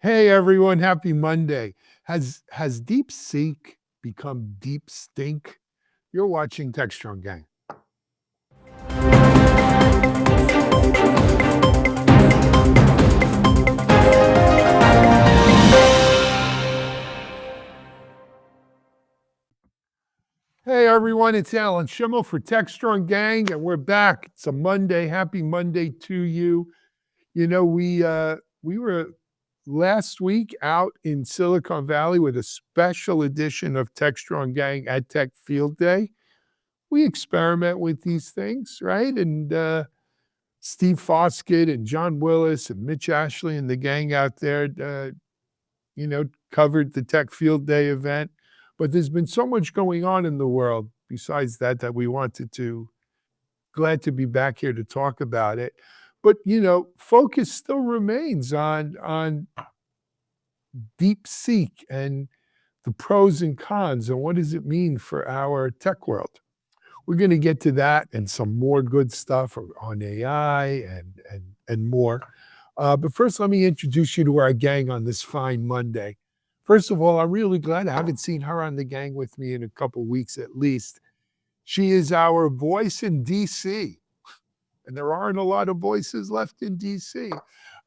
Hey everyone, happy Monday. Has DeepSeek become deep stink? You're watching Techstrong Gang. Hey everyone, it's Alan Schimmel for Techstrong Gang, and we're back. It's a Monday. Happy Monday to you. You know, we were last week out in Silicon Valley with a special edition of Techstrong Gang at Tech Field Day. We experiment with these things, right? And Steve Foskett and John Willis and Mitch Ashley and the gang out there, covered the Tech Field Day event. But there's been so much going on in the world besides that we wanted to, glad to be back here to talk about it. But, focus still remains on DeepSeek and the pros and cons and what does it mean for our tech world. We're going to get to that and some more good stuff on AI and more. But first, let me introduce you to our gang on this fine Monday. First of all, I'm really glad I haven't seen her on the gang with me in a couple weeks at least. She is our voice in DC, and there aren't a lot of voices left in DC.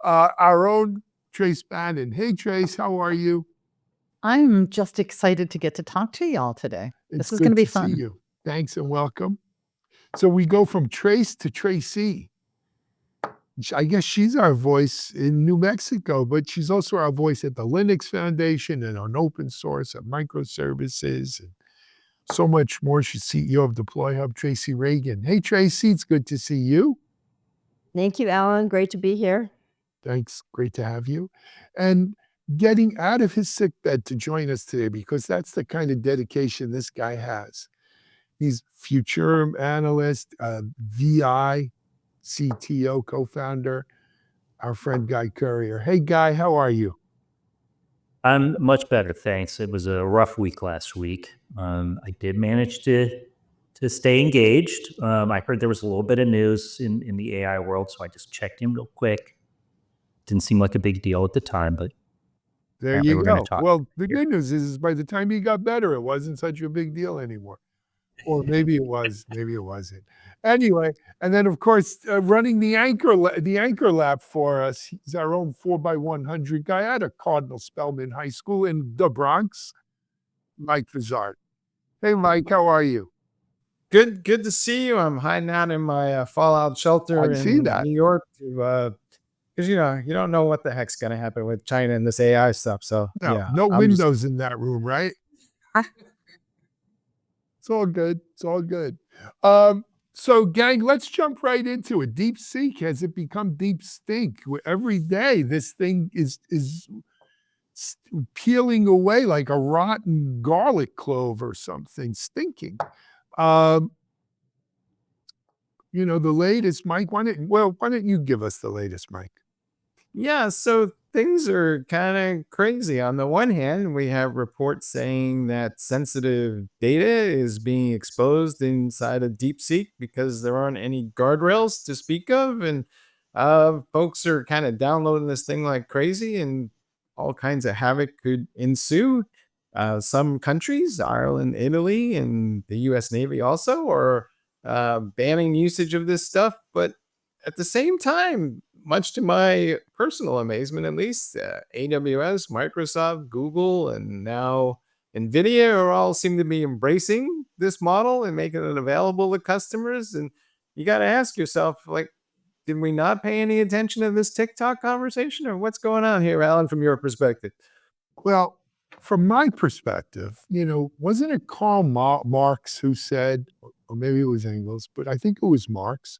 Our own Traci Bannon. Hey, Trace, how are you? I'm just excited to get to talk to y'all today. It's This is going to be see fun. you. Thanks and welcome. So we go from Trace to Tracy. I guess she's our voice in New Mexico, but she's also our voice at the Linux Foundation and on open source and microservices and so much more. She's CEO of Deploy Hub, Tracy Ragan. Hey, Tracy, it's good to see you. Thank you, Alan. Great to be here. Thanks. Great to have you. And getting out of his sickbed to join us today, because that's the kind of dedication this guy has. He's Futurum analyst, VI, CTO, co-founder, our friend Guy Currier. Hey, Guy, how are you? I'm much better, thanks. It was a rough week last week. I did manage to stay engaged. I heard there was a little bit of news in the AI world, so I just checked in real quick. Didn't seem like a big deal at the time, but there you go. Well, the good news is by the time he got better, it wasn't such a big deal anymore. Or maybe it was, maybe it wasn't. Anyway, and then of course, running the anchor lap for us, he's our own 4x100 guy out of Cardinal Spellman High School in the Bronx, Mike Vizard. Hey, Mike, how are you? Good to see you. I'm hiding out in my fallout shelter in New York because you don't know what the heck's going to happen with China and this AI stuff. So no windows in that room, right? It's all good. It's all good. So, gang, let's jump right into it. DeepSeek, has it become deep stink? Every day, this thing is peeling away like a rotten garlic clove or something, stinking. The latest, Mike. Why don't you give us the latest, Mike? Yeah. So things are kind of crazy. On the one hand, we have reports saying that sensitive data is being exposed inside of DeepSeek because there aren't any guardrails to speak of. And folks are kind of downloading this thing like crazy and all kinds of havoc could ensue. Some countries, Ireland, Italy, and the US Navy also are banning usage of this stuff. But at the same time, much to my personal amazement, at least, AWS, Microsoft, Google, and now NVIDIA all seem to be embracing this model and making it available to customers. And you got to ask yourself, did we not pay any attention to this TikTok conversation, or what's going on here, Alan, from your perspective? Well, from my perspective, wasn't it Karl Marx who said, or maybe it was Engels, but I think it was Marx,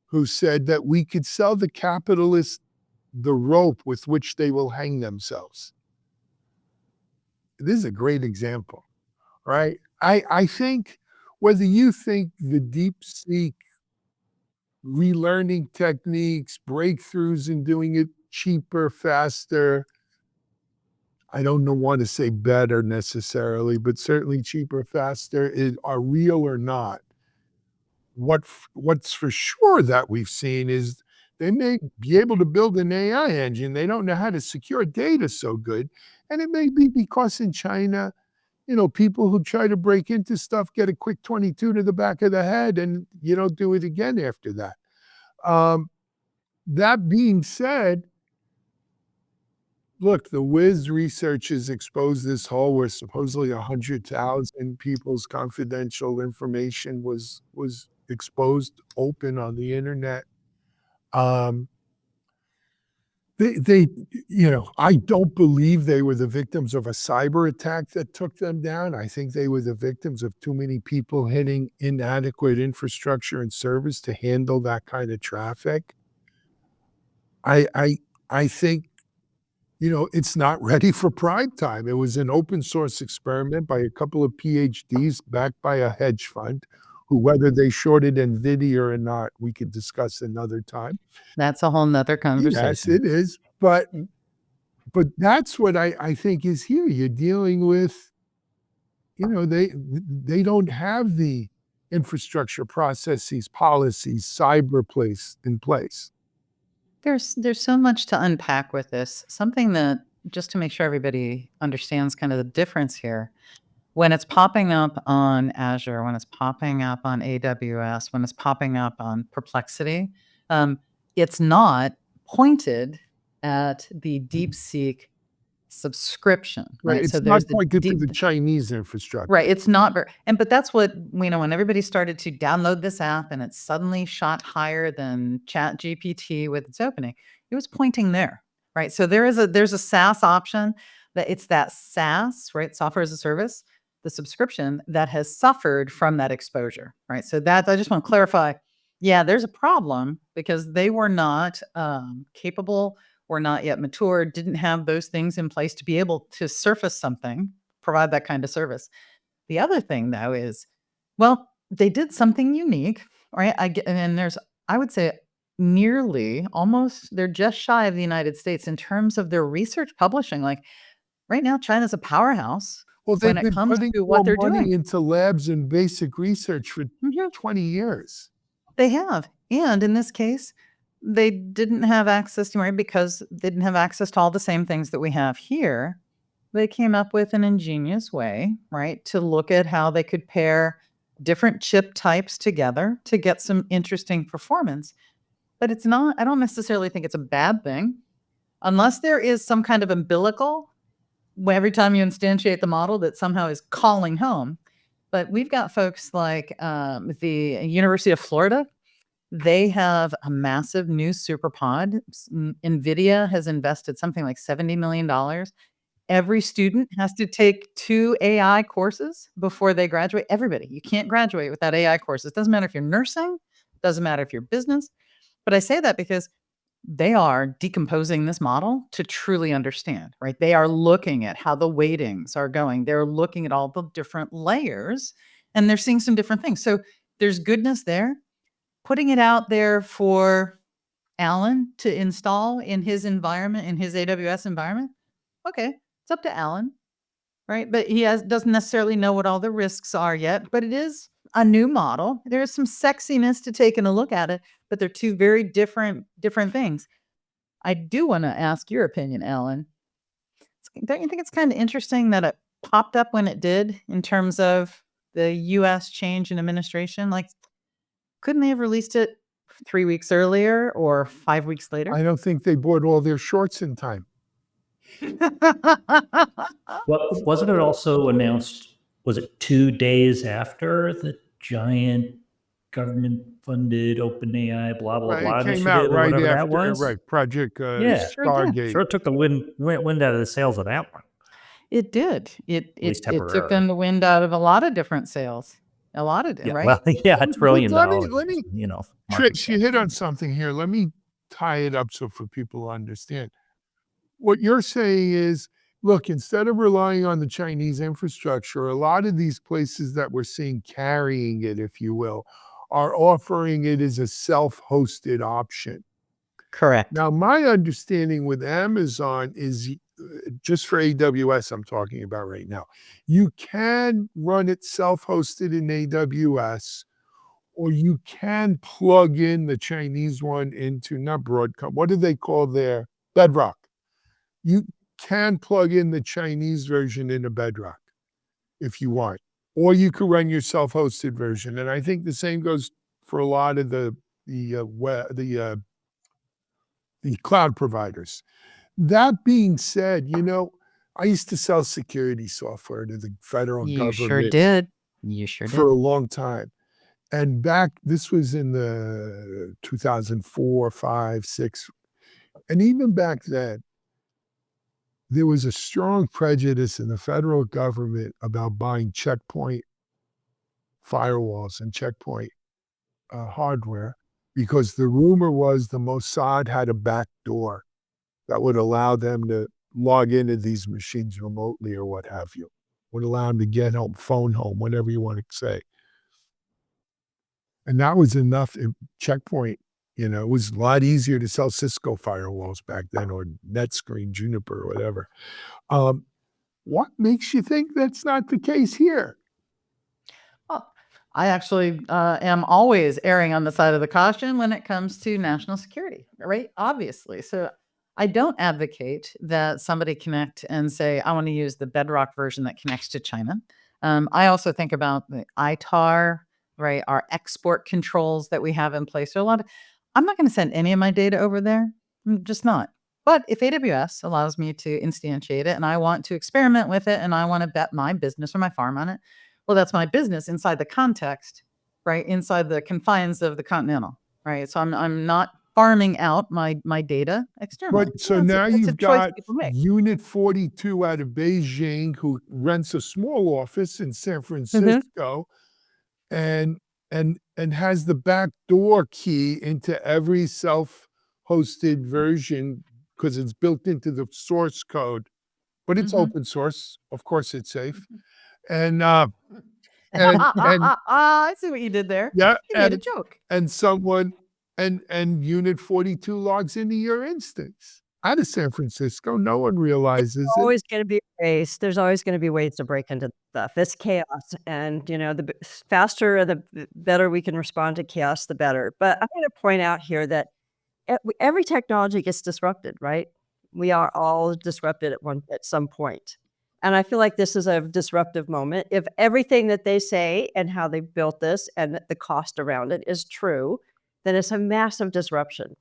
who said that we could sell the capitalists the rope with which they will hang themselves. This is a great example, right? I think whether you think the DeepSeek relearning techniques, breakthroughs in doing it cheaper, faster, I don't want to say better necessarily, but certainly cheaper, faster, are real or not. What's for sure that we've seen is They may be able to build an AI engine. They don't know how to secure data so good. And it may be because in China, people who try to break into stuff get a quick 22 to the back of the head and you don't do it again after that. That being said, look, the Wiz research has exposed this hole where supposedly 100,000 people's confidential information was exposed open on the internet. They, I don't believe they were the victims of a cyber attack that took them down. I think they were the victims of too many people hitting inadequate infrastructure and service to handle that kind of traffic. I think, it's not ready for prime time. It was an open source experiment by a couple of PhDs backed by a hedge fund who, whether they shorted NVIDIA or not, we could discuss another time. That's a whole nother Yes, conversation. it is. But that's what I think is here. You're dealing with, they don't have the infrastructure processes, policies, cyber in place. There's so much to unpack with this. Something that, just to make sure everybody understands kind of the difference here, when it's popping up on Azure, when it's popping up on AWS, when it's popping up on Perplexity, it's not pointed at the DeepSeek subscription, Right. right? It's So not there's the pointed to deep, the Chinese infrastructure. right. It's not, but that's what, when everybody started to download this app and it suddenly shot higher than Chat GPT with its opening, it was pointing there, right? So there's a SaaS option that it's that SaaS, right? Software as a service, the subscription that has suffered from that exposure, right? So that, I just want to clarify. Yeah, there's a problem because they were not capable, were not yet mature, didn't have those things in place to be able to surface something, provide that kind of service. The other thing, though, is, well, they did something unique, right? And there's, I would say, nearly almost, they're just shy of the United States in terms of their research publishing. Like right now, China's a powerhouse Well, when they've it been comes putting to more what they're money doing. into labs and basic research for Mhm. 20 years. They have. And in this case, they didn't have access to, right, because they didn't have access to all the same things that we have here. They came up with an ingenious way, right, to look at how they could pair different chip types together to get some interesting performance. But it's not, I don't necessarily think it's a bad thing, unless there is some kind of umbilical where every time you instantiate the model that somehow is calling home. But we've got folks like the University of Florida. They have a massive new super pod. NVIDIA has invested something like $70 million. Every student has to take 2 AI courses before they graduate. Everybody. You can't graduate without AI courses. Doesn't matter if you're nursing, doesn't matter if you're business. But I say that because they are decomposing this model to truly understand, right? They are looking at how the weightings are going. They're looking at all the different layers and they're seeing some different things. So there's goodness there. Putting it out there for Alan to install in his environment, in his AWS environment, okay, it's up to Alan, right? But he doesn't necessarily know what all the risks are yet, but it is a new model. There is some sexiness to taking a look at it, but they're two very different things. I do want to ask your opinion, Alan. Don't you think it's kind of interesting that it popped up when it did in terms of the US change in administration? Like, couldn't they have released it 3 weeks earlier or 5 weeks later? I don't think they bought all their shorts in time. Well, wasn't it also announced, was it 2 days after the giant government-funded OpenAI blah, blah, Right, blah it came out initiative or right whatever that after, was? right, Project Yeah. Sure did. Stargate. Sure it took the wind out of the sails of that one, It did. least It took temporarily. them the wind out of a lot of different sales. A lot of, Yeah, right? well, yeah, $1 But trillion, let me market Trix, you hit on something here. Let me tie it up so for people to understand. What you're saying is, look, instead of relying on the Chinese infrastructure, a lot of these places that we're seeing carrying it, if you will, are offering it as a self-hosted option. Correct. Now, my understanding with Amazon is just for AWS, I'm talking about right now. You can run it self-hosted in AWS, or you can plug in the Chinese one into not Broadcom. What do they call their Bedrock? You can plug in the Chinese version into Bedrock if you want, or you could run your self-hosted version. And I think the same goes for a lot of the cloud providers. That being said, I used to sell security software to the federal You sure government did. You sure for did. a long time. And this was in the 2004, 5, 6. And even back then, there was a strong prejudice in the federal government about buying checkpoint firewalls and checkpoint hardware, because the rumor was the Mossad had a back door that would allow them to log into these machines remotely or what have you, would allow them to get home, phone home, whatever you want to say. And that was enough. Checkpoint, it was a lot easier to sell Cisco firewalls back then, or NetScreen, Juniper, or whatever. What makes you think that's not the case here? Well, I actually am always erring on the side of the caution when it comes to national security, right? Obviously. So I don't advocate that somebody connect and say, I want to use the Bedrock version that connects to China. I also think about the ITAR, right? Our export controls that we have in place. So I'm not going to send any of my data over there. I'm just not. But if AWS allows me to instantiate it and I want to experiment with it and I want to bet my business or my farm on it, well, that's my business inside the context, right? Inside the confines of the Continental, right? So I'm not farming out my data externally. But so That's now that's a you've choice got people make. Unit 42 out of Beijing, who rents a small office in San Mm-hmm. Francisco and has the backdoor key into every self-hosted version because it's built into the source code, but it's Mhm. open source. Of course, it's safe. And and I see what you did there. yeah, You made a joke. and someone and Unit 42 logs into your instance out of San Francisco. No one realizes it. Always going to be a race. There's always going to be ways to break into stuff. It's chaos, and the faster or the better we can respond to chaos, the better. But I'm going to point out here that every technology gets disrupted, right? We are all disrupted at some point. And I feel like this is a disruptive moment. If everything that they say and how they built this and the cost around it is true, then it's a massive disruption.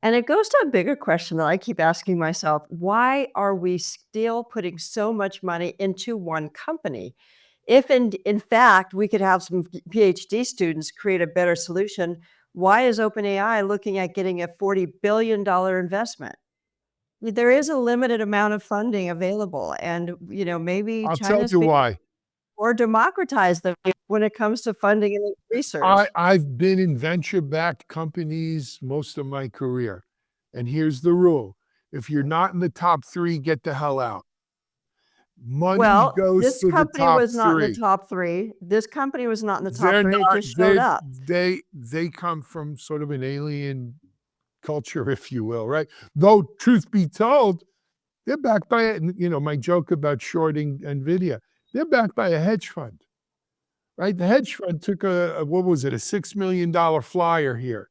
And it goes to a bigger question that I keep asking myself: why are we still putting so much money into one company? If in fact we could have some PhD students create a better solution, why is OpenAI looking at getting a $40 billion investment? There is a limited amount of funding available, and maybe I'll tell China's you being why. more democratized when it comes to funding and research. I've been in venture-backed companies most of my career, and here's the rule: if you're not in the top 3, get the hell out. Money Well, goes this to the company top was not in the 3. top 3. This company was not in the top They're 3. It not. just showed up. They come from sort of an alien culture, if you will, right? Though, truth be told, they're backed by, my joke about shorting NVIDIA, they're backed by a hedge fund, right? The hedge fund took what was it, a $6 million flyer here.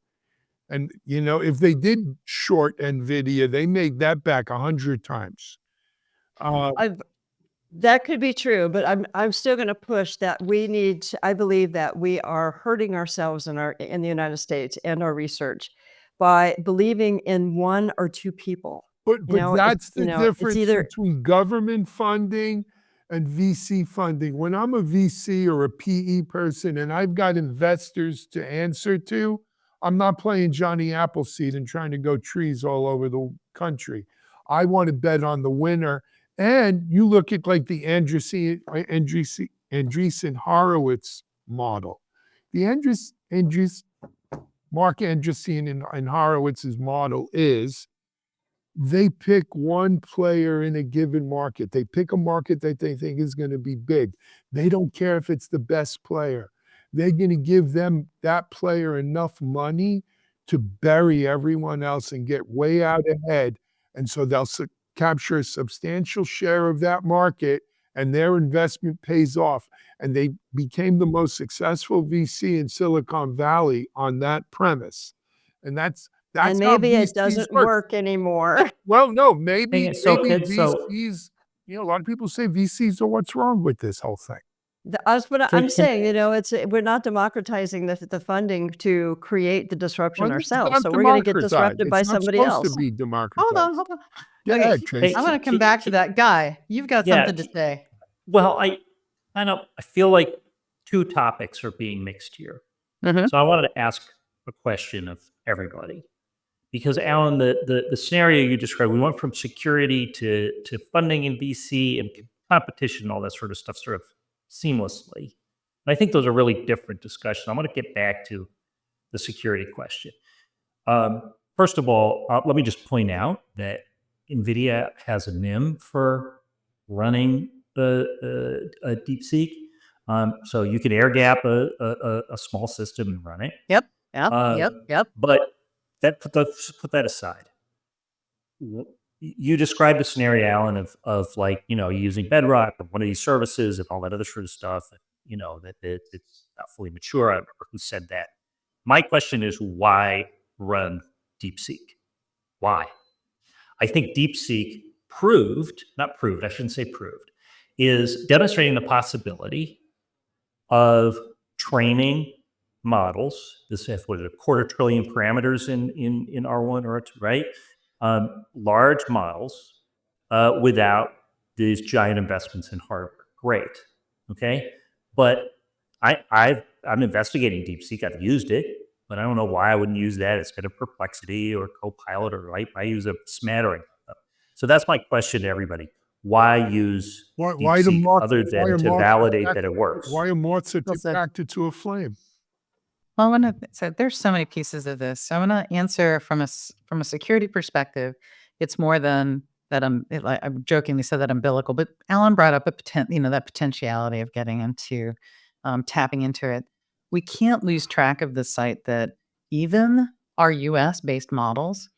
And, if they did short NVIDIA, they made that back 100 times. That could be true, but I'm still going to push that I believe that we are hurting ourselves in the United States and our research by believing in one or two people. But that's the It's difference either between government funding and VC funding. When I'm a VC or a PE person and I've got investors to answer to, I'm not playing Johnny Appleseed and trying to go trees all over the country. I want to bet on the winner. And you look at like the Andreessen Horowitz model. The Mark Andreessen and Horowitz's model is they pick one player in a given market. They pick a market that they think is going to be big. They don't care if it's the best player. They're going to give that player enough money to bury everyone else and get way out ahead. And so they'll capture a substantial share of that market and their investment pays off. And they became the most successful VC in Silicon Valley on that premise. And that's And how maybe it VCs doesn't work. work anymore. Well, no, Thing maybe is, so maybe kids, so VCs, a lot of people say VCs are what's wrong with this whole thing. That's what so I'm can, saying. It's we're not democratizing the funding to create the disruption Well, it's ourselves. not So we're going to get democratized. disrupted by It's not somebody supposed to else. be Hold democratized. on, hold on. Go Okay, ahead, I Tracy. want to come back to that. Guy, you've got yeah, something to say. well, I feel like two topics are being mixed here. Mm-hmm. So I wanted to ask a question of everybody. Because Alan, the scenario you described, we went from security to funding in VC and competition, all that sort of stuff, sort of seamlessly. And I think those are really different discussions. I want to get back to the security question. First of all, let me just point out that NVIDIA has a NIM for running a DeepSeek. So you can air gap a small system and run it. Yep. But put that aside. You described the scenario, Alan, of like, using Bedrock or one of these services and all that other sort of stuff. That it's not fully mature. I don't remember who said that. My question is, why run DeepSeek? Why? I think DeepSeek I shouldn't say proved, is demonstrating the possibility of training models. This has what, 250 billion parameters in R1 or R2, right? Large models without these giant investments in hardware. Great, okay. But I'm investigating DeepSeek. I've used it, but I don't know why I wouldn't use that instead of Perplexity or Copilot, or I use a smattering of them. So that's my question to everybody. Why use Why do DeepSeek moths? other Why than are to moths validate that attracted? it works? Why are moths Well said. attracted to a flame? Well, I want to. So there's so many pieces of this. So I want to answer from a security perspective. It's more than that. I jokingly said that umbilical, but Alan brought up that potentiality of getting into, tapping into it. We can't lose track of the site that even our U.S. based models,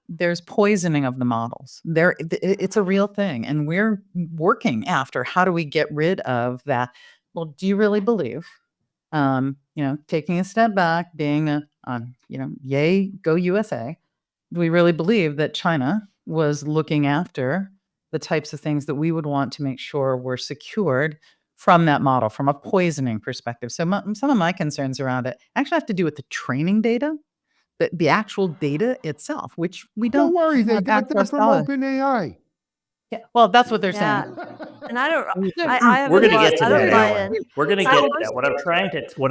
there's poisoning of the models. It's a real thing, and we're working after how do we get rid of that. Well, do you really believe? Taking a step back, being yay, go USA. Do we really believe that China was looking after the types of things that we would want to make sure were secured from that model, from a poisoning perspective? So some of my concerns around it actually have to do with the training data, the actual data itself, which we Don't don't worry, they have got that access from to all. OpenAI. Yeah, well, that's what they're Yeah. saying. And I don't. Yeah, I have We're going to buy- get to I don't that, buy Alan. in. We're going to I get to don't- that. What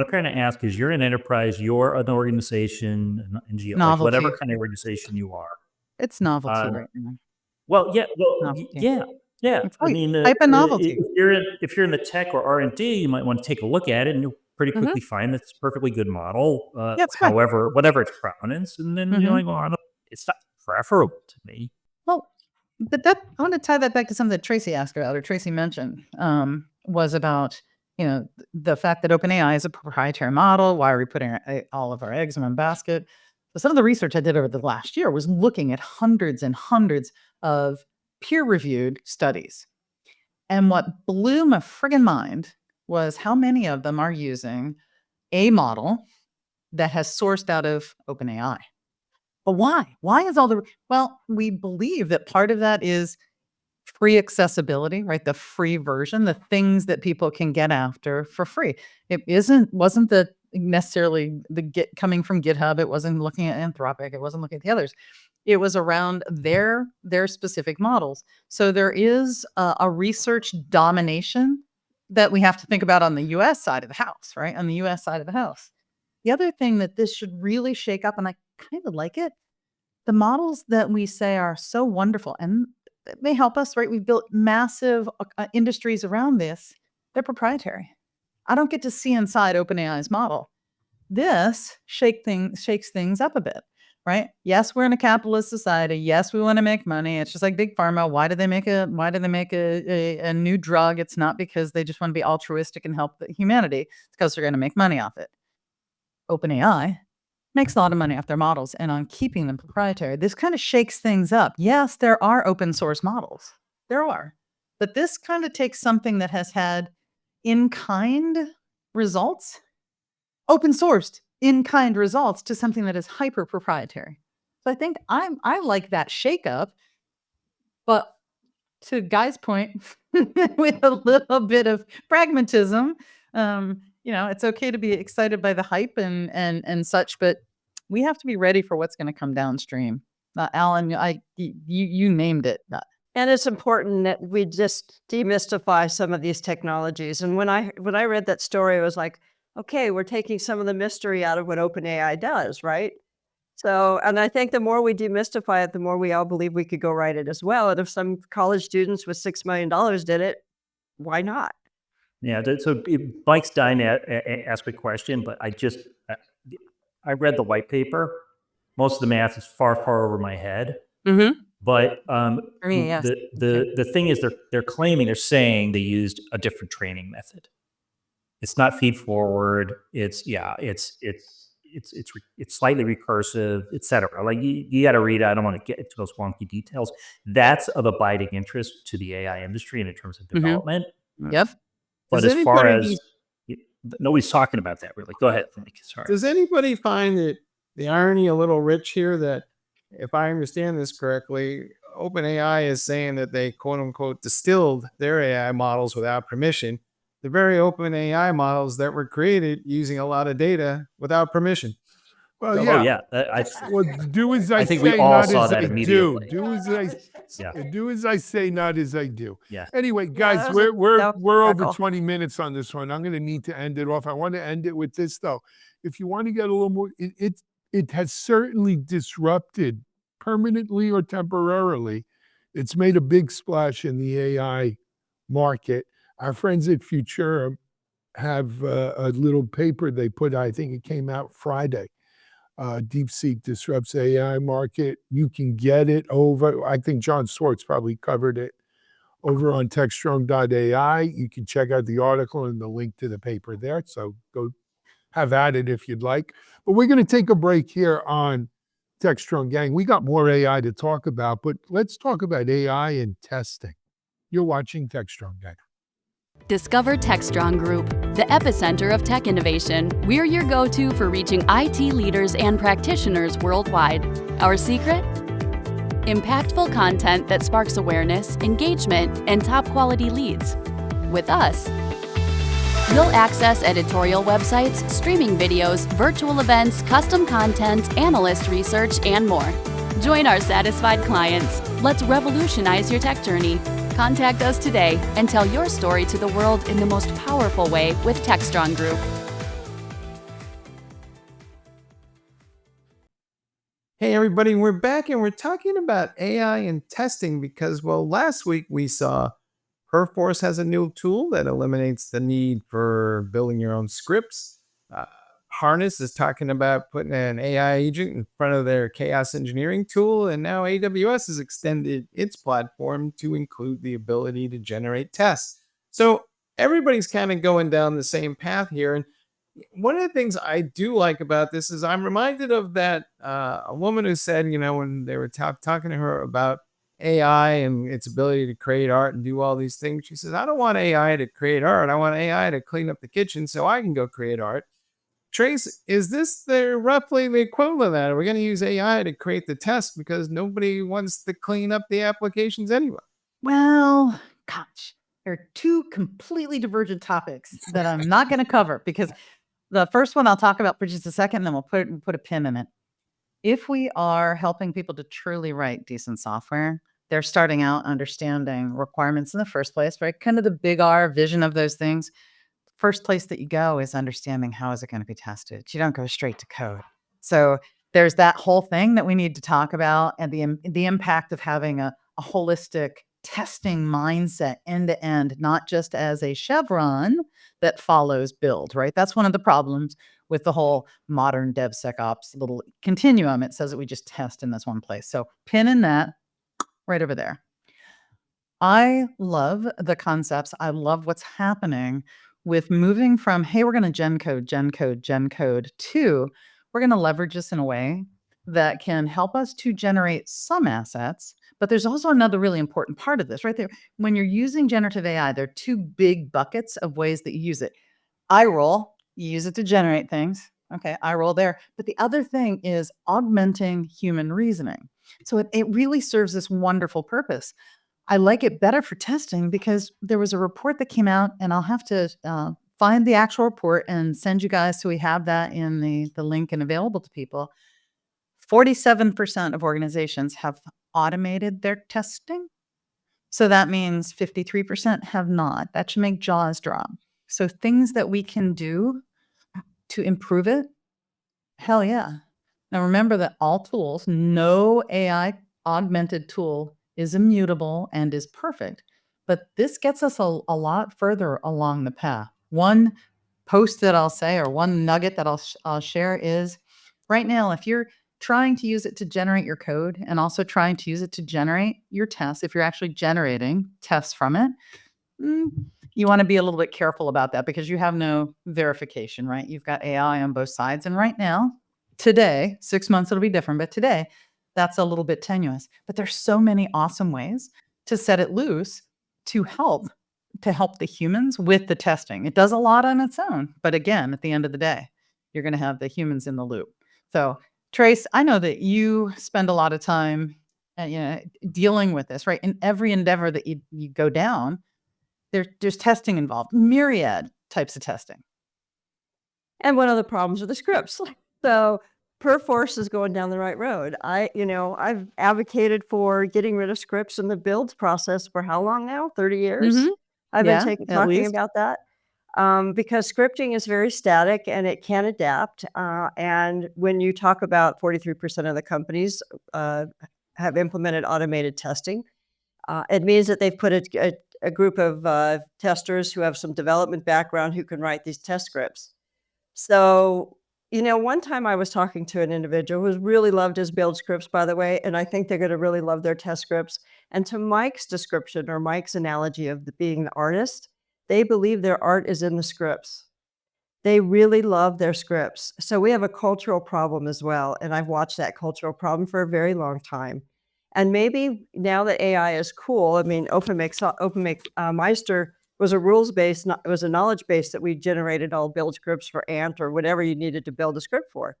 I'm trying to ask is, you're an enterprise, you're an organization, an NGO, like whatever Novelty. kind of organization you are. It's novelty Um, right now. Well, yeah, Novelty. yeah. It's I mean, type of novelty. if you're in the tech or R&D, you might want to take a look at it, and you'll pretty quickly find that it's a perfectly good model. Yeah, it's fine. However, whatever its provenance, and then you're like, well, it's not preferable to me. Well, but I want to tie that back to something that Tracy asked about, or Tracy mentioned, was about the fact that OpenAI is a proprietary model. Why are we putting all of our eggs in one basket? So some of the research I did over the last year was looking at hundreds and hundreds of peer-reviewed studies, and what blew my friggin' mind was how many of them are using a model that has sourced out of OpenAI. But why? Why is all the well, we believe that part of that is free accessibility, right? The free version, the things that people can get after for free. It wasn't the necessarily coming from GitHub. It wasn't looking at Anthropic. It wasn't looking at the others. It was around their specific models. So there is a research domination that we have to think about on the US side of the house, right? On the US side of the house. The other thing that this should really shake up, and I kind of like it, the models that we say are so wonderful and they help us, right? We've built massive industries around this. They're proprietary. I don't get to see inside OpenAI's model. This shakes things up a bit, right? Yes, we're in a capitalist society. Yes, we want to make money. It's just like big pharma. Why do they make a new drug? It's not because they just want to be altruistic and help humanity. It's because they're going to make money off it. OpenAI makes a lot of money off their models and on keeping them proprietary. This kind of shakes things up. Yes, there are open source models. There are. But this kind of takes something that has had in-kind results, open sourced in-kind results, to something that is hyper proprietary. So I think I like that shakeup, but to Guy's point, with a little bit of pragmatism, it's okay to be excited by the hype and such, but we have to be ready for what's going to come downstream. Alan, you named it. And it's important that we just demystify some of these technologies. And when I read that story, I was like, okay, we're taking some of the mystery out of what OpenAI does, right? So, and I think the more we demystify it, the more we all believe we could go write it as well. And if some college students with $6 million did it, why not? Yeah. So Mike's dying to ask a question, but I read the white paper. Most of the math is far, far over my head. Mm-hmm. But For me, yes. the thing is, they're saying they used a different training method. It's not feed forward. It's slightly recursive, etc. Like you got to read. I don't want to get into those wonky details. That's of abiding interest to the AI industry and in terms of development. Yep. But Does as far anybody- as nobody's talking about that really. Go ahead, Mike. Sorry. Does anybody find it the irony a little rich here that, if I understand this correctly, OpenAI is saying that they quote unquote distilled their AI models without permission, the very OpenAI models that were created using a lot of data without permission? Well, Oh yeah. yeah. Well, do as I, I think say, we all not saw as that I do. immediately. Do as I say, not as I do. Yeah. Anyway, guys, that was we're over crackle. 20 minutes on this one. I'm going to need to end it off. I want to end it with this though. If you want to get a little more, it has certainly disrupted permanently or temporarily. It's made a big splash in the AI market. Our friends at Futurum have a little paper they put. I think it came out Friday. DeepSeek disrupts AI market. You can get it over. I think John Swartz probably covered it over on Techstrong.ai. You can check out the article and the link to the paper there. So go have at it if you'd like. But we're going to take a break here on Techstrong Gang. We got more AI to talk about, but let's talk about AI and testing. You're watching Techstrong Gang. Discover Techstrong Group, the epicenter of tech innovation. We're your go-to for reaching IT leaders and practitioners worldwide. Our secret? Impactful content that sparks awareness, engagement, and top-quality leads. With us, you'll access editorial websites, streaming videos, virtual events, custom content, analyst research, and more. Join our satisfied clients. Let's revolutionize your tech journey. Contact us today and tell your story to the world in the most powerful way with Techstrong Group. Hey everybody, we're back and we're talking about AI and testing because, well, last week we saw Perforce has a new tool that eliminates the need for building your own scripts. Harness is talking about putting an AI agent in front of their chaos engineering tool. And now AWS has extended its platform to include the ability to generate tests. So everybody's kind of going down the same path here. And one of the things I do like about this is I'm reminded of that a woman who said, when they were talking to her about AI and its ability to create art and do all these things, she says, I don't want AI to create art. I want AI to clean up the kitchen so I can go create art. Trace, is this roughly the equivalent of that? Are we going to use AI to create the test because nobody wants to clean up the applications anyway? Well, gosh, there are two completely divergent topics that I'm not going to cover because the first one I'll talk about for just a second, and then we'll put a pin in it. If we are helping people to truly write decent software, they're starting out understanding requirements in the first place, right? Kind of the big R vision of those things. First place that you go is understanding how is it going to be tested. You don't go straight to code. So there's that whole thing that we need to talk about, and the impact of having a holistic testing mindset end to end, not just as a chevron that follows build, right? That's one of the problems with the whole modern DevSecOps little continuum. It says that we just test in this one place. So pin in that right over there. I love the concepts. I love what's happening with moving from, hey, we're going to gen code, to we're going to leverage this in a way that can help us to generate some assets. But there's also another really important part of this right there. When you're using generative AI, there are two big buckets of ways that you use it. I roll, you use it to generate things. Okay, I roll there. But the other thing is augmenting human reasoning. So it really serves this wonderful purpose. I like it better for testing because there was a report that came out, and I'll have to find the actual report and send you guys so we have that in the link and available to people. 47% of organizations have automated their testing. So that means 53% have not. That should make jaws drop. So things that we can do to improve it, hell yeah. Now remember that all tools, no AI augmented tool is immutable and is perfect. But this gets us a lot further along the path. One post that I'll say, or one nugget that I'll share is right now, if you're trying to use it to generate your code and also trying to use it to generate your tests, if you're actually generating tests from it, you want to be a little bit careful about that because you have no verification, right? You've got AI on both sides. And right now, today, 6 months, it'll be different, but today, that's a little bit tenuous. But there's so many awesome ways to set it loose to help the humans with the testing. It does a lot on its own. But again, at the end of the day, you're going to have the humans in the loop. So, Trace, I know that you spend a lot of time dealing with this, right? In every endeavor that you go down, there's testing involved, myriad types of testing. And one of the problems are the scripts. So Perforce is going down the right road. I've advocated for getting rid of scripts in the builds process for how long now? 30 years? Mhm. I've Yeah, been at talking least. about that because scripting is very static and it can adapt. And when you talk about 43% of the companies have implemented automated testing, it means that they've put a group of testers who have some development background who can write these test scripts. So, one time I was talking to an individual who really loved his build scripts, by the way, and I think they're going to really love their test scripts. And to Mike's description or Mike's analogy of being the artist, they believe their art is in the scripts. They really love their scripts. So we have a cultural problem as well. And I've watched that cultural problem for a very long time. And maybe now that AI is cool, I mean, Meister was a rules-based, it was a knowledge base that we generated all build scripts for Ant or whatever you needed to build a script for.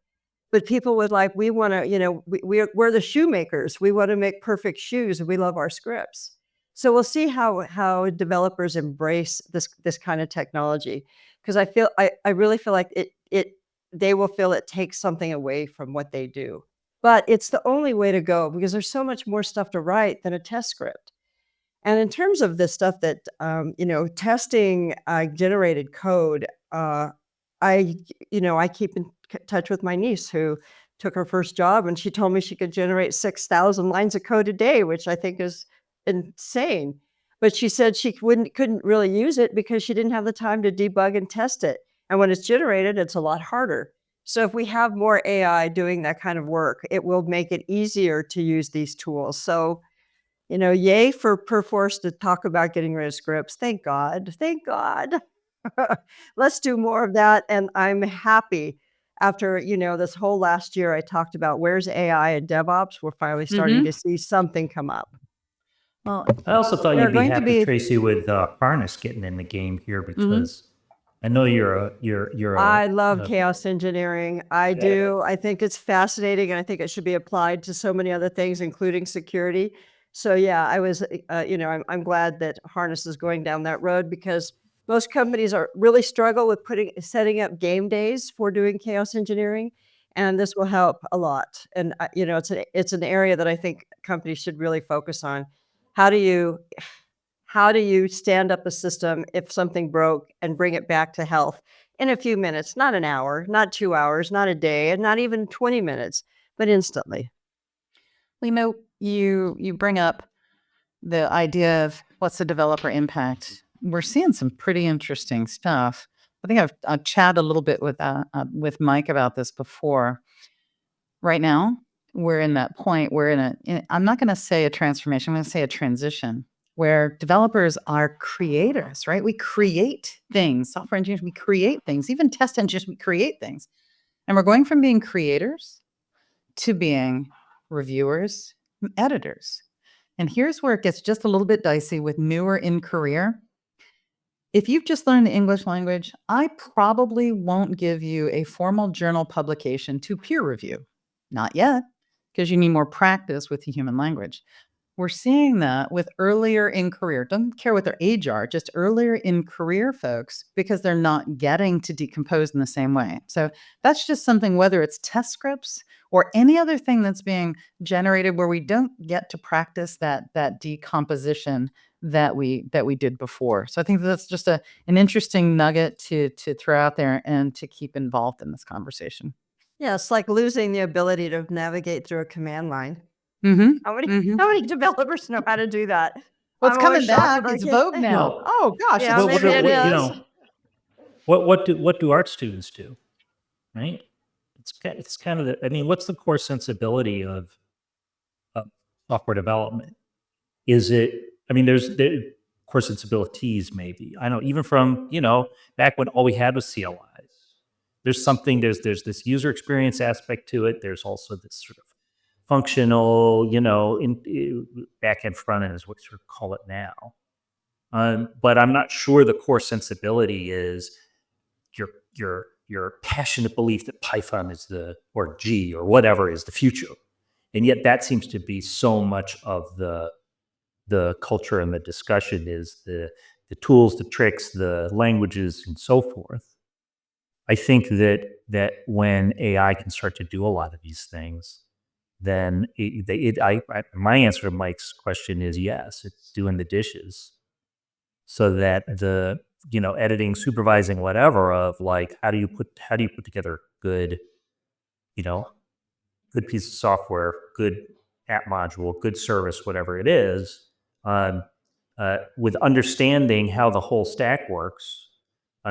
But people would like, we want to, we're the shoemakers. We want to make perfect shoes and we love our scripts. So we'll see how developers embrace this kind of technology. Because I really feel like they will feel it takes something away from what they do. But it's the only way to go because there's so much more stuff to write than a test script. And in terms of the stuff that, testing generated code, I keep in touch with my niece who took her first job and she told me she could generate 6,000 lines of code a day, which I think is insane. But she said she couldn't really use it because she didn't have the time to debug and test it. And when it's generated, it's a lot harder. So if we have more AI doing that kind of work, it will make it easier to use these tools. So, yay for Perforce to talk about getting rid of scripts. Thank God. Thank God. Let's do more of that. And I'm happy after, this whole last year, I talked about where's AI and DevOps. We're finally starting to see something come up. Well, I also thought They're you'd be going to happy, be- Tracy, with Harness getting in the game here because I know I love chaos engineering. I do. I think it's fascinating, and I think it should be applied to so many other things, including security. So yeah, I was, I'm glad that Harness is going down that road because most companies really struggle with setting up game days for doing chaos engineering, and this will help a lot. And it's an area that I think companies should really focus on. How do you stand up a system if something broke and bring it back to health in a few minutes, not an hour, not 2 hours, not a day, and not even 20 minutes, but instantly? You bring up the idea of what's the developer impact. We're seeing some pretty interesting stuff. I think I've chatted a little bit with Mike about this before. Right now, we're in that point. I'm not going to say a transformation. I'm going to say a transition where developers are creators, right? We create things. Software engineers, we create things. Even test engineers, we create things. And we're going from being creators to being reviewers, and editors. And here's where it gets just a little bit dicey with newer in career. If you've just learned the English language, I probably won't give you a formal journal publication to peer review. Not yet, because you need more practice with the human language. We're seeing that with earlier in career, don't care what their age are, just earlier in career folks, because they're not getting to decompose in the same way. So that's just something, whether it's test scripts or any other thing that's being generated where we don't get to practice that decomposition that we did before. So I think that's just an interesting nugget to throw out there and to keep involved in this conversation. Yeah, it's like losing the ability to navigate through a command line. Mm-hmm. How many developers know how to do that? Well, it's I'm always coming shocked back. when I It's get- Vogue now. Well, Oh gosh, Yeah, it's maybe it Vogue. is. What do art students do, right? It's kind of I mean, what's the core sensibility of software development? Is it? I mean, there's core sensibilities maybe. I know even from back when all we had was CLIs. There's this user experience aspect to it. There's also this sort of functional, back end front end is what you call it now. But I'm not sure the core sensibility is your passionate belief that Python is or G or whatever is the future, and yet that seems to be so much of the culture and the discussion is the tools, the tricks, the languages, and so forth. I think that when AI can start to do a lot of these things, then my answer to Mike's question is yes, it's doing the dishes, so that the editing, supervising, whatever of like how do you put together good piece of software, good app module, good service, whatever it is, with understanding how the whole stack works,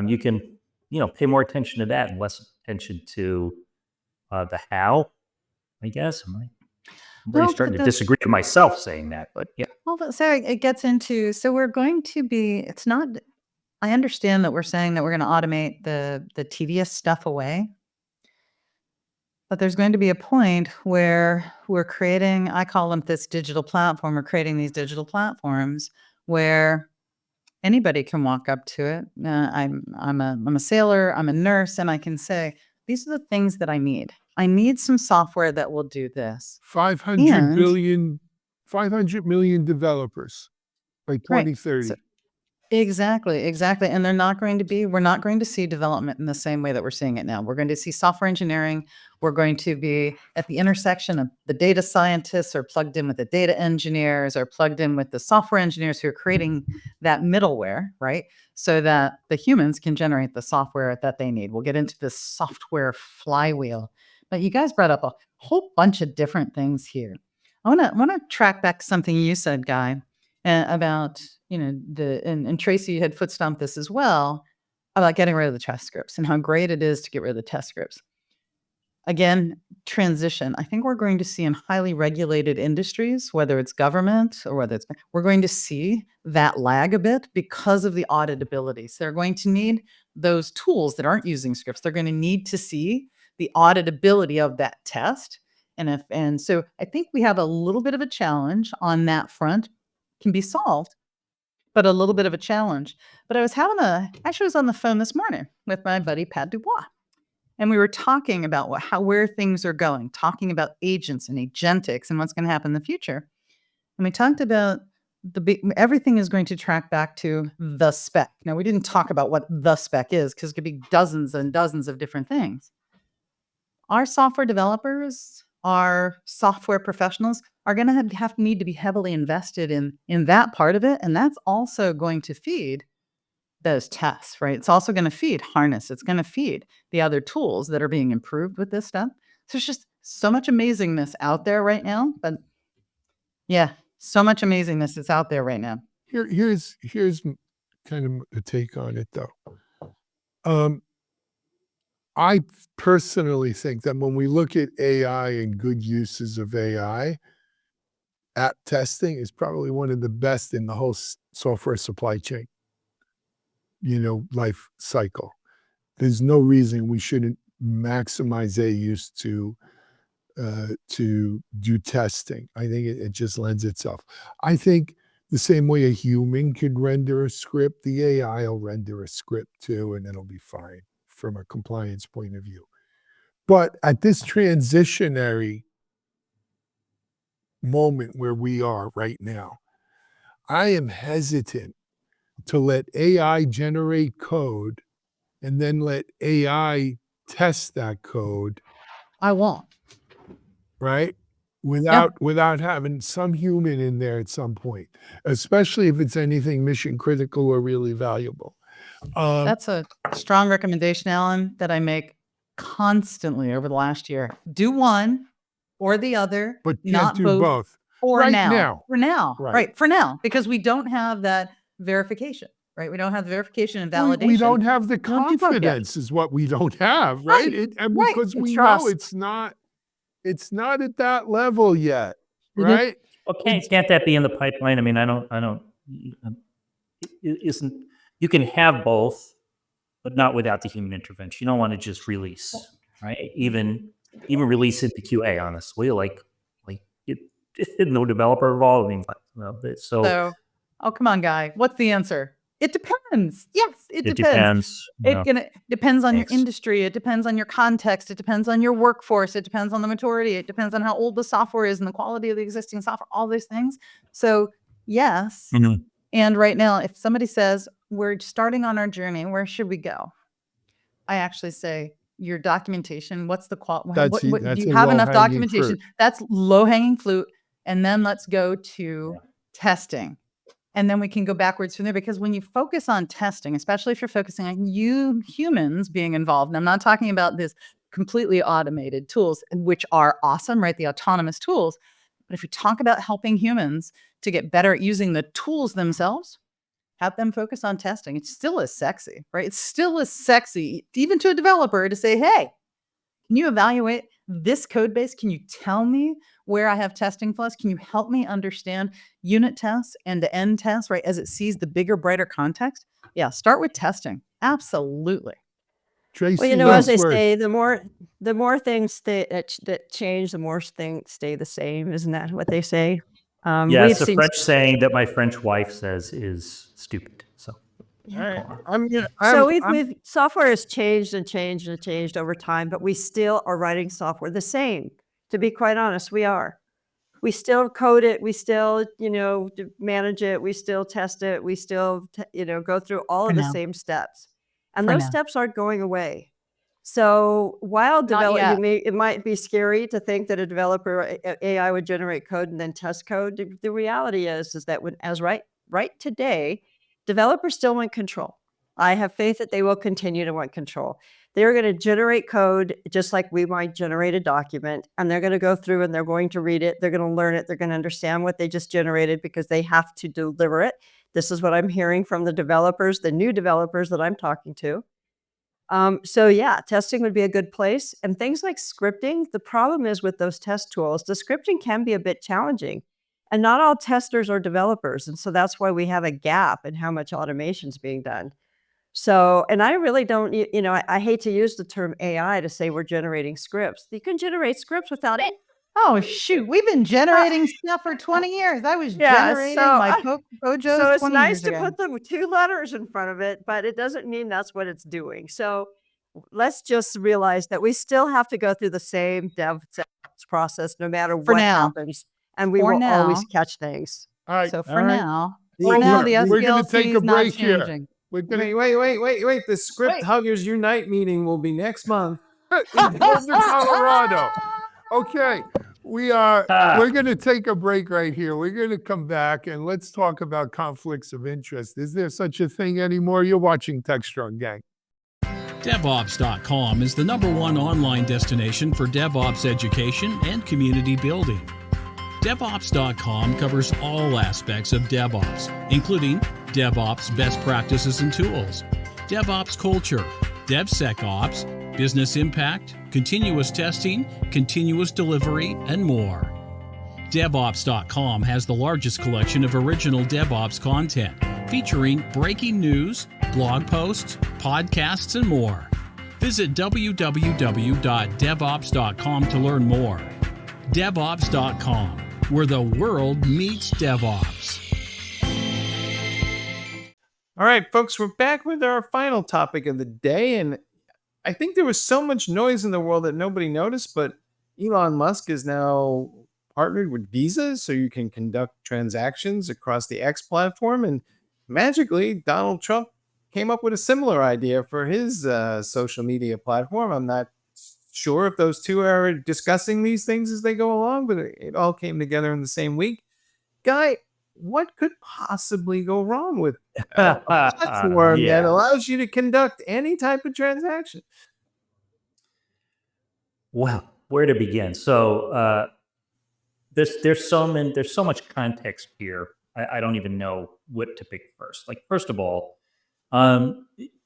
you can pay more attention to that and less attention to the how. I guess I'm really Well, starting to but disagree with myself saying that, but yeah. Well, but so it gets into, so we're going to be, it's not, I understand that we're saying that we're going to automate the tedious stuff away, but there's going to be a point where we're creating, I call them this digital platform, we're creating these digital platforms where anybody can walk up to it. I'm a sailor, I'm a nurse, and I can say, these are the things that I need. I need some software that will do this. 500 And- billion, 500 million developers by 2030. So- Exactly. And we're not going to see development in the same way that we're seeing it now. We're going to see software engineering. We're going to be at the intersection of the data scientists are plugged in with the data engineers, or plugged in with the software engineers who are creating that middleware, right? So that the humans can generate the software that they need. We'll get into this software flywheel. But you guys brought up a whole bunch of different things here. I want to track back to something you said, Guy, about and Tracy had foot stomped this as well, about getting rid of the test scripts and how great it is to get rid of the test scripts. Again, transition. I think we're going to see in highly regulated industries, whether it's government or whether it's, we're going to see that lag a bit because of the auditability. So they're going to need those tools that aren't using scripts. They're going to need to see the auditability of that test. And so I think we have a little bit of a challenge on that front. Can be solved, but a little bit of a challenge. But I was actually was on the phone this morning with my buddy Pat Dubois, and we were talking about where things are going, talking about agents and agentics and what's going to happen in the future. And we talked about everything is going to track back to the spec. Now, we didn't talk about what the spec is because it could be dozens and dozens of different things. Our software developers, our software professionals are going to need to be heavily invested in that part of it. And that's also going to feed those tests, right? It's also going to feed Harness. It's going to feed the other tools that are being improved with this stuff. So there's just so much amazingness out there right now. But yeah, so much amazingness is out there right now. Here's kind of a take on it, though. I personally think that when we look at AI and good uses of AI, app testing is probably one of the best in the whole software supply chain, life cycle. There's no reason we shouldn't maximize their use to to do testing. I think it just lends itself. I think the same way a human could render a script, the AI will render a script too, and it'll be fine from a compliance point of view. But at this transitionary moment where we are right now, I am hesitant to let AI generate code and then let AI test that code, I won't. right? Without having some human in there at some point, especially if it's anything mission critical or really valuable. That's a strong recommendation, Alan, that I make constantly over the last year. Do one or the other, But can't not do both. both. For Right now. now. For now. Right. Right. For now. Because we don't have that verification, right? We don't have the verification and We validation. don't have the Don't do both yet. confidence is what we don't have, right? Right, And right. because we Trust. know it's not at that level yet, Mhm. right? Well, can't that be in the pipeline? I mean, I don't. Isn't you can have both, but not without the human intervention. You don't want to just release, right? Even release it to QA. Honestly, like no developer involved. I mean, So, oh, come on, Guy. What's the answer? It depends. Yes, it depends. depends. It depends on Thanks. your industry. It depends on your context. It depends on your workforce. It depends on the maturity. It depends on how old the software is and the quality of the existing software, all these things. So, yes. Mhm. And right now, if somebody says, we're starting on our journey, where should we go? I actually say, your documentation, what's the quality? That's Do a you have enough low-hanging documentation? fruit. That's low-hanging fruit. And then let's go to testing. And then we can go backwards from there, because when you focus on testing, especially if you're focusing on you humans being involved, and I'm not talking about this completely automated tools, which are awesome, right? The autonomous tools. But if you talk about helping humans to get better at using the tools themselves, have them focus on testing. It's still as sexy, right? It's still as sexy, even to a developer, to say, hey, can you evaluate this code base? Can you tell me where I have testing flaws? Can you help me understand unit tests, end-to-end tests, right? As it sees the bigger, brighter context. Yeah, start with testing. Absolutely. Tracy, Well, you know, as they last word. say, the more things that change, the more things stay the same. Isn't that what they say? Yeah, We've it's a seen French saying that my French wife says is stupid. So All right. I'm gonna. So I'm, we've software has changed and changed and changed over time, but we still are writing software the same. To be quite honest, we are. We still code it. We still, manage it. We still test it. We still, go through all of the same steps, and those steps aren't going away. So while it might be scary to think that a developer AI would generate code and then test code. The reality is that right today, developers still want control. I have faith that they will continue to want control. They're going to generate code just like we might generate a document, and they're going to go through and they're going to read it. They're going to learn it. They're going to understand what they just generated because they have to deliver it. This is what I'm hearing from the developers, the new developers that I'm talking to. So yeah, testing would be a good place. And things like scripting, the problem is with those test tools, the scripting can be a bit challenging. And not all testers are developers. And so that's why we have a gap in how much automation is being done. So, and I really don't, I hate to use the term AI to say we're generating scripts. You can generate scripts without it. Oh, shoot. We've been generating stuff for 20 years. I was generating my Pojos So it's 20 nice years to ago. put the two letters in front of it, but it doesn't mean that's what it's doing. So let's just realize that we still have to go through the same dev process no matter what happens. And we will always catch things. All right. So all right. the We're SPLC gonna take a is not break here. changing. We're gonna Wait. The Script Huggers Unite meeting will be next month. in Boulder, Colorado. Okay. We're going to take a break right here. We're going to come back and let's talk about conflicts of interest. Is there such a thing anymore? You're watching Techstrong Gang. DevOps.com is the #1 online destination for DevOps education and community building. DevOps.com covers all aspects of DevOps, including DevOps best practices and tools, DevOps culture, DevSecOps, business impact, continuous testing, continuous delivery, and more. DevOps.com has the largest collection of original DevOps content, featuring breaking news, blog posts, podcasts, and more. Visit www.devops.com to learn more. DevOps.com, where the world meets DevOps. All right, folks, we're back with our final topic of the day. And I think there was so much noise in the world that nobody noticed, but Elon Musk is now partnered with Visa so you can conduct transactions across the X platform. And magically, Donald Trump came up with a similar idea for his social media platform. I'm not sure if those two are discussing these things as they go along, but it all came together in the same week. Guy, what could possibly go wrong with a platform that Yeah. allows you to conduct any type of transaction? Well, where to begin? So there's so much context here. I don't even know what to pick first. Like, first of all,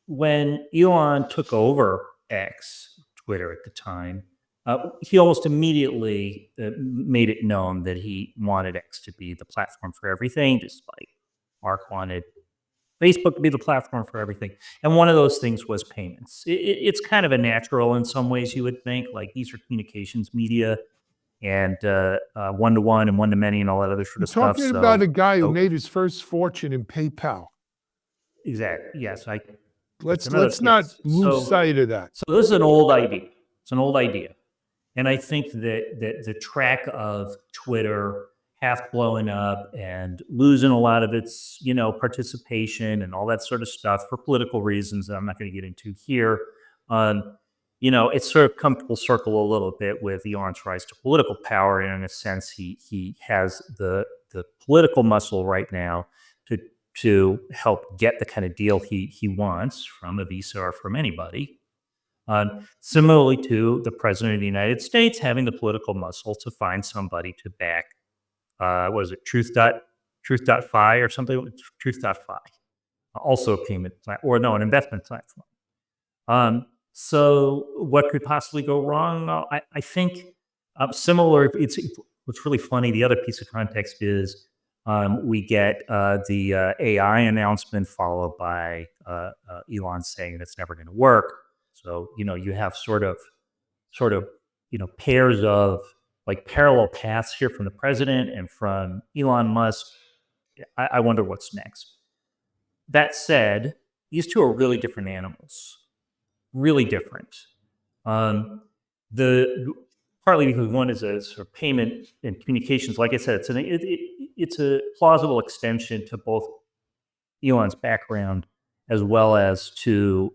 when Elon took over X, Twitter at the time, he almost immediately made it known that he wanted X to be the platform for everything, just like Mark wanted Facebook to be the platform for everything. And one of those things was payments. It's kind of a natural in some ways, you would think, like these are communications media and one-to-one and one-to-many and all that other sort You're of stuff. talking about a guy who so- made his first fortune in PayPal. Exactly. Yes. Let's another- not yes. lose So- sight of that. So this is an old idea. It's an old idea. And I think that the track of Twitter half blowing up and losing a lot of its, participation and all that sort of stuff for political reasons that I'm not going to get into here. It's sort of come full circle a little bit with Elon's rise to political power. And in a sense, he has the political muscle right now to help get the kind of deal he wants from a Visa or from anybody. Similarly to the president of the United States having the political muscle to find somebody to back, what is it, Truth.fi or something? Truth.fi, also a payment platform, or no, an investment platform. So what could possibly go wrong? Well, I think similar, what's really funny, the other piece of context is we get the AI announcement followed by Elon saying it's never going to work. So, you have sort of, pairs of like parallel paths here from the president and from Elon Musk. I wonder what's next. That said, these two are really different animals, really different. The partly because one is a sort of payment and communications. Like I said, it's a plausible extension to both Elon's background as well as to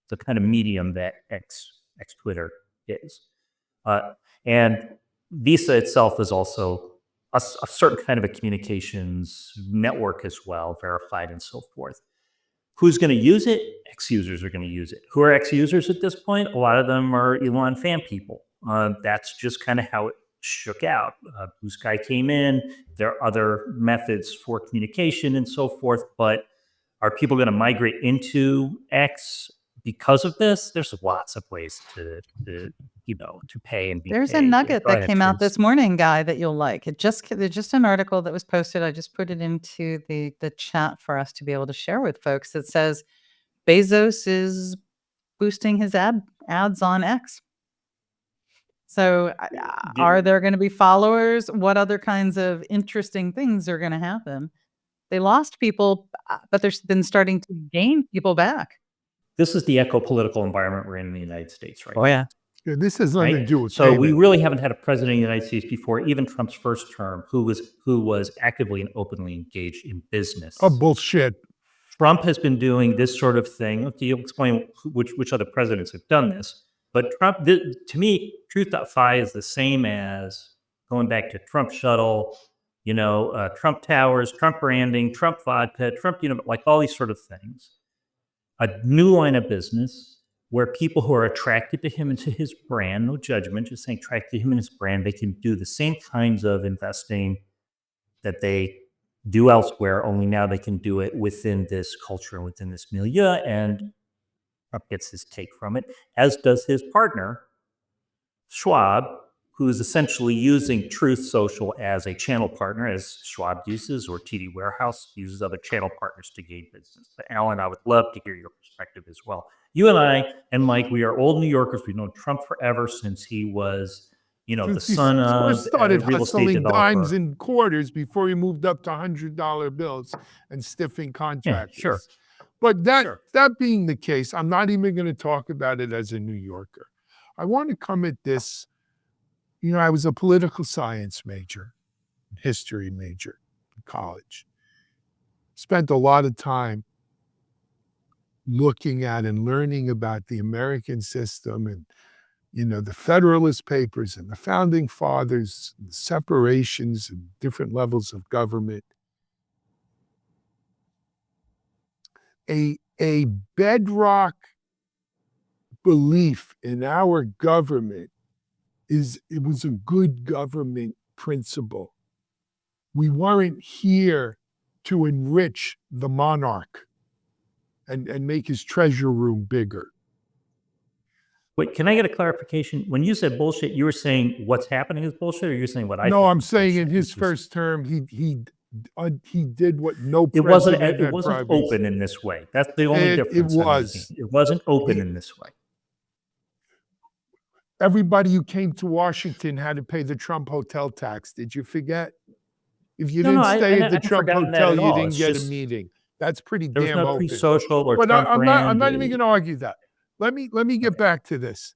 the kind of medium that X Twitter is. And Visa itself is also a certain kind of a communications network as well, verified and so forth. Who's going to use it? X users are going to use it. Who are X users at this point? A lot of them are Elon fan people. That's just kind of how it shook out. Blue Sky came in. There are other methods for communication and so forth, but are people going to migrate into X because of this? There's lots of ways to pay and be There's paid. a nugget Go that ahead, came out Tracy. this morning, Guy, that you'll like. There's just an article that was posted. I just put it into the chat for us to be able to share with folks. That says Bezos is boosting his ads on X. So are there going to be followers? What other kinds of interesting things are going to happen? They lost people, but they've been starting to gain people back. This is the eco-political environment we're in the United States right now. yeah. Yeah, this has nothing to Right? do with So we payment. really haven't had a president of the United States before, even Trump's first term, who was actively and openly engaged in business. Oh, bullshit. Trump has been doing this sort of thing. Okay, you'll explain which other presidents have done this. But Trump, to me, Truth.fi is the same as going back to Trump Shuttle, Trump Towers, Trump branding, Trump vodka, Trump, like all these sort of things. A new line of business where people who are attracted to him and to his brand, no judgment, just saying attracted to him and his brand, they can do the same kinds of investing that they do elsewhere, only now they can do it within this culture and within this milieu, and Trump gets his take from it, as does his partner, Schwab, who is essentially using Truth Social as a channel partner, as Schwab uses, or TD Warehouse uses other channel partners to gain business. But Alan, I would love to hear your perspective as well. You and I and Mike, we are old New Yorkers. We've known Trump forever since he was the son He of first started a real estate hustling dimes developer. and quarters before he moved up to $100 bills and stiffing Yeah, contractors. sure. But that Sure. that being the case, I'm not even going to talk about it as a New Yorker. I want to come at this. I was a political science major, history major in college. Spent a lot of time looking at and learning about the American system and the Federalist Papers and the Founding Fathers, the separations and different levels of government. A bedrock belief in our government is it was a good government principle. We weren't here to enrich the monarch and make his treasure room bigger. Wait, can I get a clarification? When you said bullshit, you were saying what's happening is bullshit, or you're saying what I No, think I'm is saying in bullshit, his which is- first term, he did what no It president wasn't. It had wasn't probably. open in this way. That's the only It difference. I'm making. was. It wasn't open He- in this way. Everybody who came to Washington had to pay the Trump hotel tax. Did you forget? If you No, didn't I stay at the hadn't Trump forgotten that hotel, at you all. didn't It's get a just- meeting. That's pretty There was damn no open. pre-social or But Trump I'm brand. not even going to argue that. Let me get back to this.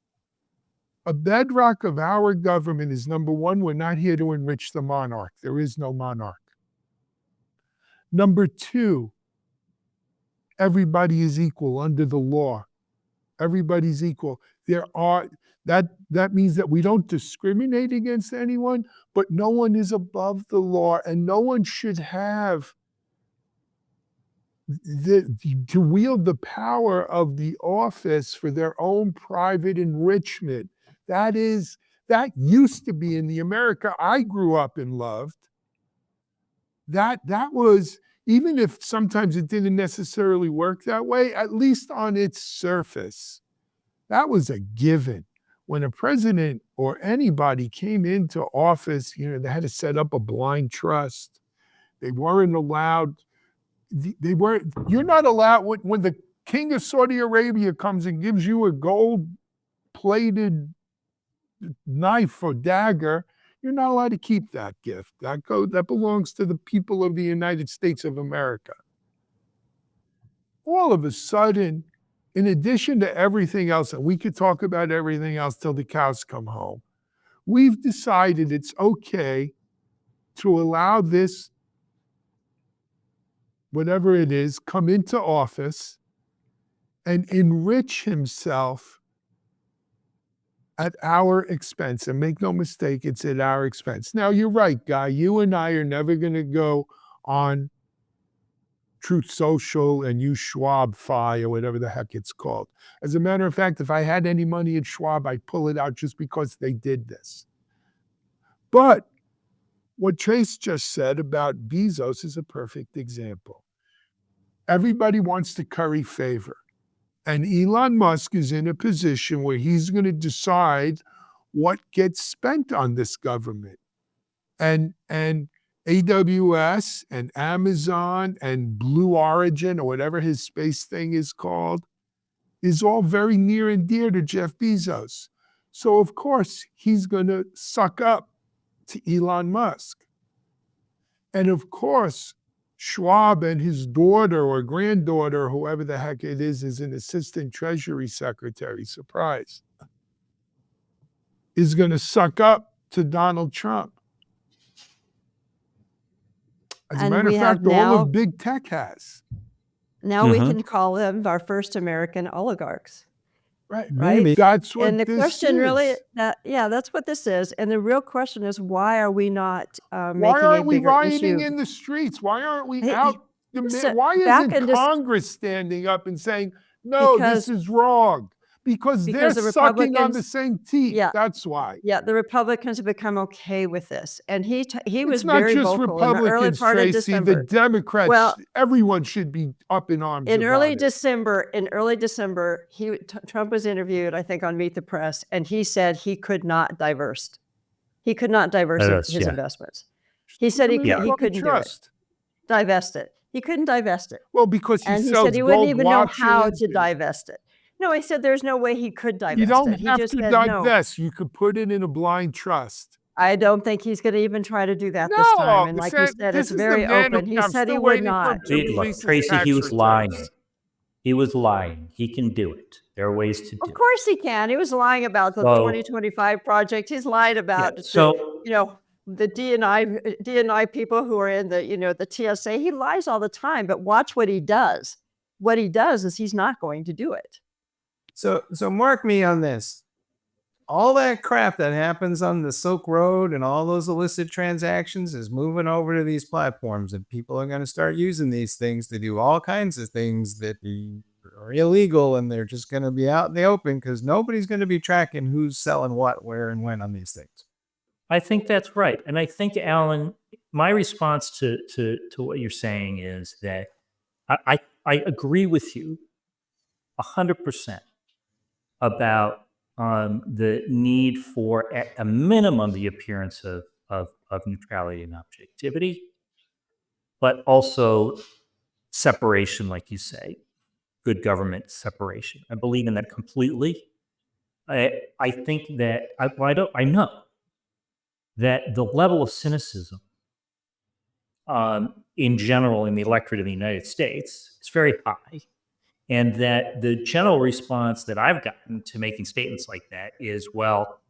A bedrock of our government is, number one, we're not here to enrich the monarch. There is no monarch. Number two, everybody is equal under the law. Everybody's equal. That means that we don't discriminate against anyone, but no one is above the law, and no one should have to wield the power of the office for their own private enrichment. That used to be in the America I grew up and loved. That was, even if sometimes it didn't necessarily work that way, at least on its surface, that was a given. When a president or anybody came into office, they had to set up a blind trust. They weren't allowed. You're not allowed, when the king of Saudi Arabia comes and gives you a gold-plated knife or dagger, you're not allowed to keep that gift. That belongs to the people of the United States of America. All of a sudden, in addition to everything else, and we could talk about everything else till the cows come home, we've decided it's okay to allow this, whatever it is, come into office and enrich himself at our expense. And make no mistake, it's at our expense. Now, you're right, Guy. You and I are never going to go on Truth Social and use Schwab-Fi or whatever the heck it's called. As a matter of fact, if I had any money at Schwab, I'd pull it out just because they did this. But what Trace just said about Bezos is a perfect example. Everybody wants to curry favor. And Elon Musk is in a position where he's going to decide what gets spent on this government. And AWS and Amazon and Blue Origin, or whatever his space thing is called, is all very near and dear to Jeff Bezos. So of course, he's going to suck up to Elon Musk. And of course, Schwab and his daughter or granddaughter, whoever the heck it is an assistant treasury secretary, surprise, is going to suck up to Donald Trump. As a And matter of we have fact, all now- of big tech has. Now we can call them our first American oligarchs. Right. Maybe. That's what And the this question really, is. that's what this is. And the real question is, why are we not Why making a aren't we bigger rioting issue? in the streets? Why aren't we Hey, out? listen, Why back isn't in this- Congress standing up and saying, no, Because- this is wrong? Because they're the sucking on the Republicans- same teeth. Yeah. That's why. Yeah, the Republicans have become okay with this. And he was It's not very just vocal in the early Republicans, part of Tracy. December. The Democrats, Well- everyone should be up in arms In about early it. December, Trump was interviewed, I think, on Meet the Press, and he said he could not divest. He could not divest his yeah. investments. He said he couldn't do it. Trust. Divest it. He couldn't divest it. Well, because he And he sells said he wouldn't gold even know how watches to and- divest it. No, I said there's no way he could divest You don't it. He have just to said no. divest. You could put it in a blind trust. I don't think he's going to even try to do that this time. No, And like you said, this it's is the very man open. who He I'm said he still would waiting for him not. to Look, release his Tracy, he tax was lying. returns. He was lying. He can do it. There are ways to do Of it. course he can. He was lying about the So- 2025 project. He's lied about the, so- the D&I people who are in the, the TSA. He lies all the time, but watch what he does. What he does is he's not going to do it. So mark me on this. All that crap that happens on the Silk Road and all those illicit transactions is moving over to these platforms, and people are going to start using these things to do all kinds of things that are illegal, and they're just going to be out in the open because nobody's going to be tracking who's selling what, where, and when on these things. I think that's right. And I think, Alan, my response to what you're saying is that I agree with you 100% about the need for, at a minimum, the appearance of neutrality and objectivity, but also separation, like you say, good government separation. I believe in that completely. I think that I know that the level of cynicism in general in the electorate of the United States is very high. And that the general response that I've gotten to making statements like that is, well,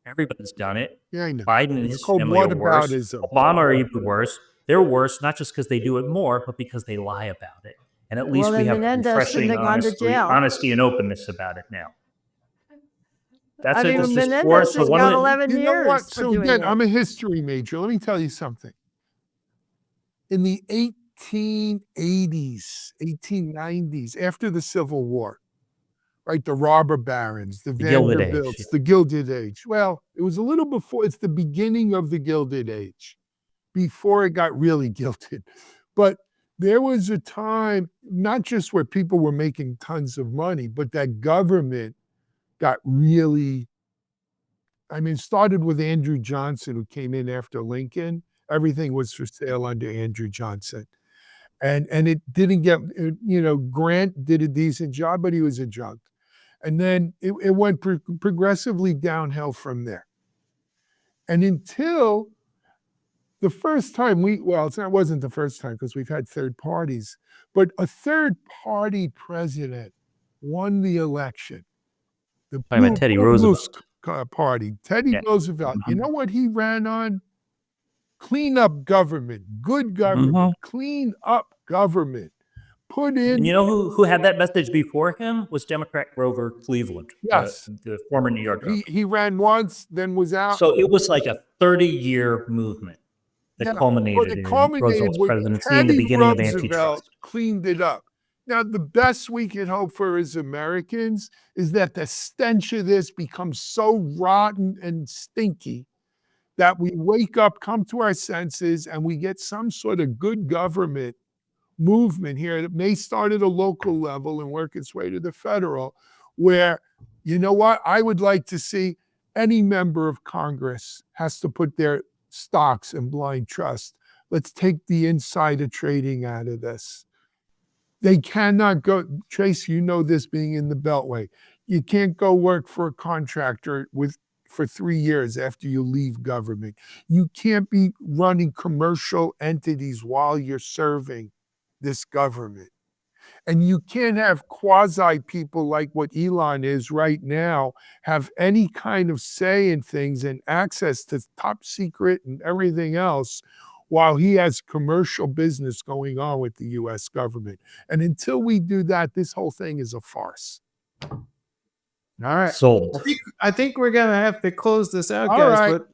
everybody's done it. Yeah, I know. Biden and It's his called family are worse. whataboutism. Obama are even worse. They're worse, not just because they do it more, but because they lie about it. And at least Well, we then have Menendez refreshing shouldn't have gone to jail. honesty and openness about it now. That's I mean, this is Menendez forced. has One got of the- 11 You know years what? for So doing again, it. I'm a history major. Let me tell you something. In the 1880s, 1890s, after the Civil War, right? The robber barons, the Gilded Age, Vanderbilts, yeah. the Gilded Age. Well, it was a little before, it's the beginning of the Gilded Age, before it got really gilded. But there was a time, not just where people were making tons of money, but that government got really, it started with Andrew Johnson, who came in after Lincoln. Everything was for sale under Andrew Johnson. And it didn't get, Grant did a decent job, but he was adjunct. And then it went progressively downhill from there. And until the first time it wasn't the first time because we've had third parties, but a third party president won the election. The Talking about Teddy Roosevelt. Party. Teddy Yeah. Roosevelt. You know what he ran on? Clean up government, good government, clean up government. Put in. And you know who had that message before him was Democrat Grover Cleveland, Yes. the former New York governor. He ran once, then was out. So it was like a 30-year movement that culminated in Roosevelt's with presidency and the Teddy beginning of Roosevelt antitrust. cleaned it up. Now, the best we can hope for as Americans is that the stench of this becomes so rotten and stinky that we wake up, come to our senses, and we get some sort of good government movement here that may start at a local level and work its way to the federal, where, you know what, I would like to see any member of Congress has to put their stocks in blind trust. Let's take the insider trading out of this. They cannot go, Trace, you know this being in the Beltway. You can't go work for a contractor for 3 years after you leave government. You can't be running commercial entities while you're serving this government. And you can't have quasi people like what Elon is right now have any kind of say in things and access to top secret and everything else while he has commercial business going on with the US government. And until we do that, this whole thing is a farce. All right. Sold. I think we're going to have to close this out, All guys. right. But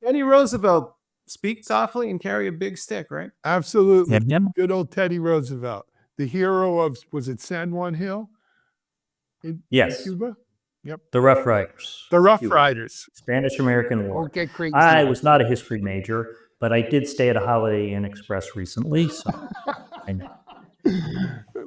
Teddy Roosevelt, speak softly and carry a big stick, right? Absolutely. Yep. Good old Teddy Roosevelt, the hero of, was it San Juan Hill? In Yes. Cuba? The Rough Riders. The Rough Cuba. Riders. Spanish-American War. Don't get crazy. I was not a history major, but I did stay at a Holiday Inn Express recently, so I know.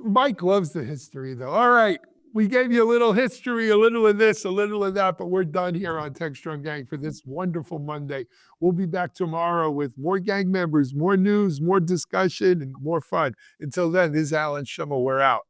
Mike loves the history, though. All right. We gave you a little history, a little of this, a little of that, but we're done here on Techstrong Gang for this wonderful Monday. We'll be back tomorrow with more gang members, more news, more discussion, and more fun. Until then, this is Alan Schimmel. We're out.